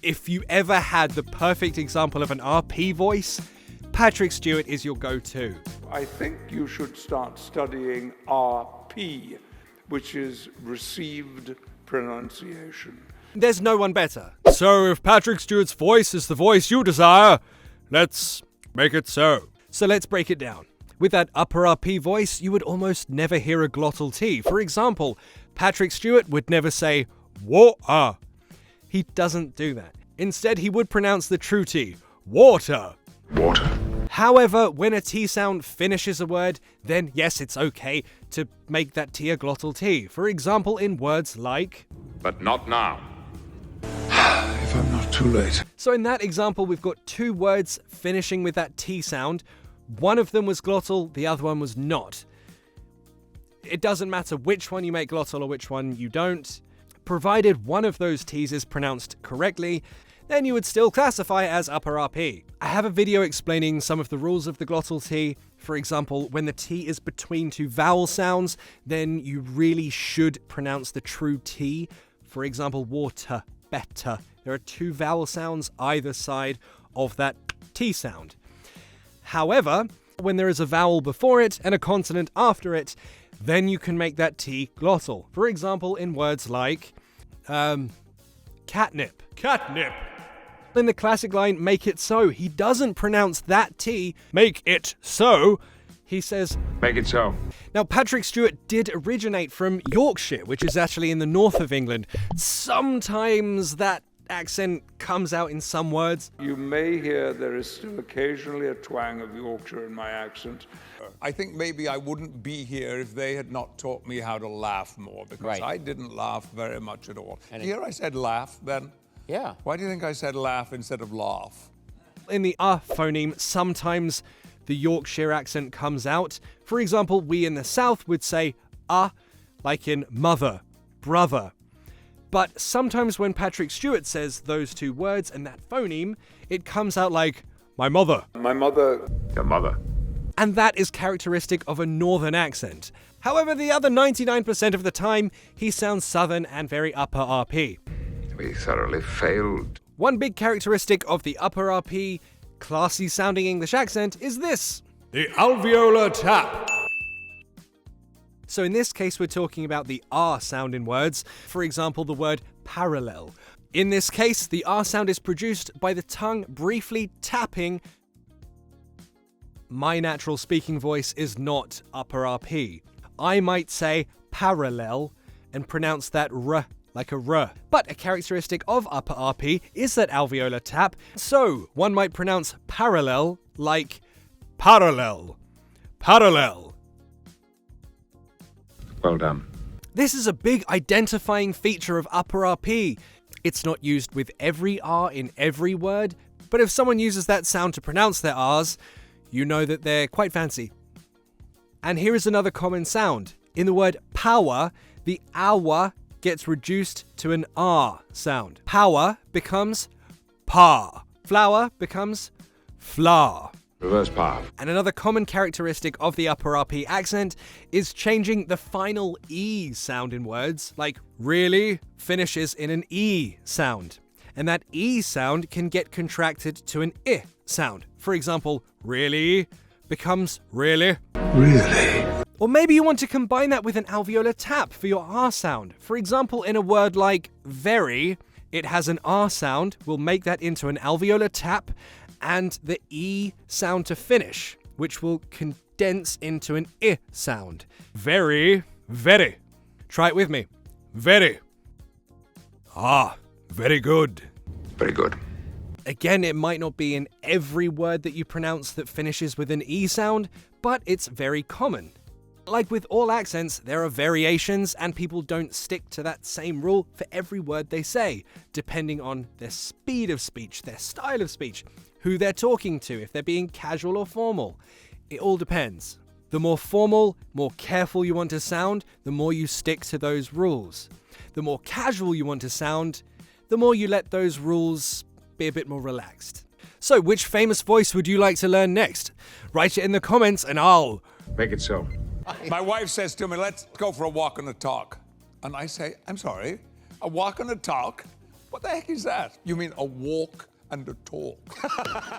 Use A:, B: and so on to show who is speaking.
A: If you ever had the perfect example of an RP voice, Patrick Stewart is your go-to.
B: I think you should start studying RP, which is received pronunciation.
A: There's no one better. So if Patrick Stewart's voice is the voice you desire, let's make it so. So let's break it down. With that upper RP voice, you would almost never hear a glottal T. For example, Patrick Stewart would never say, water. He doesn't do that. Instead, he would pronounce the true T, water.
C: Water.
A: However, when a T sound finishes a word, then yes, it's okay to make that T a glottal T. For example, in words like...
C: But not now. If I'm not too late.
A: So in that example, we've got two words finishing with that T sound. One of them was glottal, the other one was not. It doesn't matter which one you make glottal or which one you don't. Provided one of those T's is pronounced correctly, then you would still classify as upper RP. I have a video explaining some of the rules of the glottal T. For example, when the T is between two vowel sounds, then you really should pronounce the true T. For example, water, better. There are two vowel sounds either side of that T sound. However, when there is a vowel before it and a consonant after it, then you can make that T glottal. For example, in words like catnip. Catnip. In the classic line, make it so, he doesn't pronounce that T, make it so. He says,
C: make it so.
A: Now, Patrick Stewart did originate from Yorkshire, which is actually in the north of England. Sometimes that accent comes out in some words.
B: You may hear there is still occasionally a twang of Yorkshire in my accent.
D: I think maybe I wouldn't be here if they had not taught me how to laugh more, because I didn't laugh very much at all. And here I said laugh, then.
E: Yeah.
D: Why do you think I said laugh instead of laugh?
A: In the phoneme, sometimes the Yorkshire accent comes out. For example, we in the south would say like in mother, brother. But sometimes when Patrick Stewart says those two words and that phoneme, it comes out like, my mother.
B: My mother.
C: Your mother.
A: And that is characteristic of a northern accent. However, the other 99% of the time, he sounds southern and very upper RP.
C: We thoroughly failed.
A: One big characteristic of the upper RP, classy sounding English accent is this. The alveolar tap. So in this case, we're talking about the R sound in words. For example, the word parallel. In this case, the R sound is produced by the tongue briefly tapping. My natural speaking voice is not upper RP. I might say parallel and pronounce that R like a R. But a characteristic of upper RP is that alveolar tap. So one might pronounce parallel like parallel. Parallel.
C: Well done.
A: This is a big identifying feature of upper RP. It's not used with every R in every word, but if someone uses that sound to pronounce their Rs, you know that they're quite fancy. And here is another common sound. In the word power, the hour gets reduced to an R sound. Power becomes pa. Flower becomes fla.
C: Reverse power.
A: And another common characteristic of the upper RP accent is changing the final E sound in words, like really finishes in an E sound. And that E sound can get contracted to an I sound. For example, really becomes really.
C: Really?
A: Or maybe you want to combine that with an alveolar tap for your R sound. For example, in a word like very, it has an R sound, we'll make that into an alveolar tap, and the E sound to finish, which will condense into an I sound. Very, very. Try it with me. Very. Very good.
C: Very good.
A: Again, it might not be in every word that you pronounce that finishes with an E sound, but it's very common. Like with all accents, there are variations and people don't stick to that same rule for every word they say, depending on their speed of speech, their style of speech, who they're talking to, if they're being casual or formal. It all depends. The more formal, more careful you want to sound, the more you stick to those rules. The more casual you want to sound, the more you let those rules be a bit more relaxed. So, which famous voice would you like to learn next? Write it in the comments and I'll
C: make it so.
D: My wife says to me, let's go for a walk and a talk. And I say, I'm sorry, a walk and a talk? What the heck is that? You mean a walk and a talk?